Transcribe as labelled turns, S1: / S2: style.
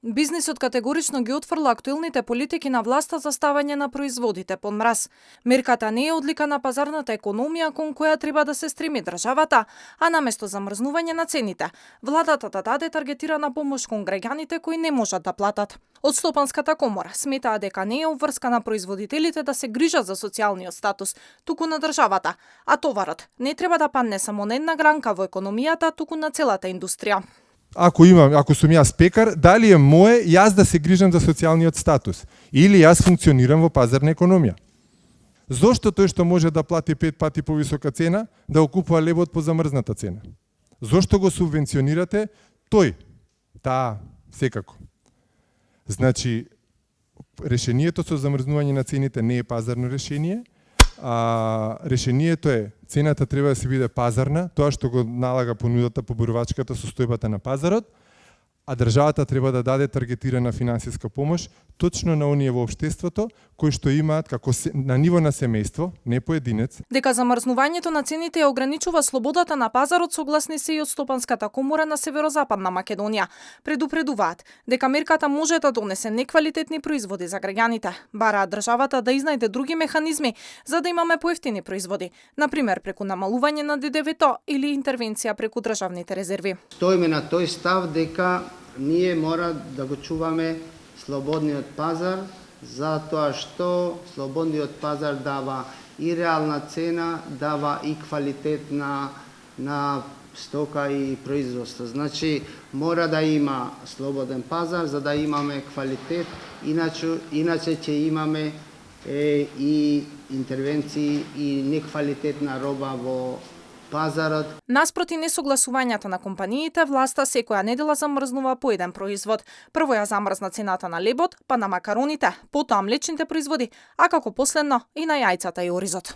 S1: Бизнисот категорично ги отфрла актуелните политики на власта за ставање на производите под мраз. Мерката не е одлика на пазарната економија кон која треба да се стреми државата, а наместо замрзнување на цените, владата да даде таргетирана помош кон граѓаните кои не можат да платат. Од Стопанската комора сметаа дека не е обврска на производителите да се грижат за социјалниот статус, туку на државата, а товарот не треба да падне само на една гранка во економијата, туку на целата индустрија.
S2: Ако сум јас пекар, дали е мое јас да се грижам за социјалниот статус или јас функционирам во пазарна економија? Зошто тој што може да плати 5 пати повисока цена да го купува лебот по замрзната цена? Зошто го субвенционирате тој? Таа секако. Значи, решението со замрзнување на цените не е пазарно решение. Решението е цената треба да се биде пазарна, тоа што го налага понудата по бурувачката состојбата на пазарот, а државата треба да даде таргетирана финансиска помош точно на оние во општеството кои што имаат на ниво на семејство, не поединец.
S1: Дека замрзнувањето на цените ја ограничува слободата на пазарот, согласни се и од Стопанската комора на Северозападна Македонија. Предупредуваат дека мерката може да донесе неквалитетни производи за граѓаните. Бараат државата да изнајде други механизми за да имаме поевтини производи, например преку намалување на ДДВ-то или интервенција преку државните резерви.
S3: Стоиме на тој став дека ние мора да го чуваме слободниот пазар, затоа што слободниот пазар дава и реална цена, дава и квалитет на стока и производство. Значи, мора да има слободен пазар за да имаме квалитет, иначе ќе имаме и интервенции и неквалитетна роба во пазарот.
S1: Наспроти несогласувањата на компаниите, власта секоја недела замрзнува по еден производ. Прво ја замрзна цената на лебот, па на макароните, потоа млечните производи, а како последно и на јајцата и оризот.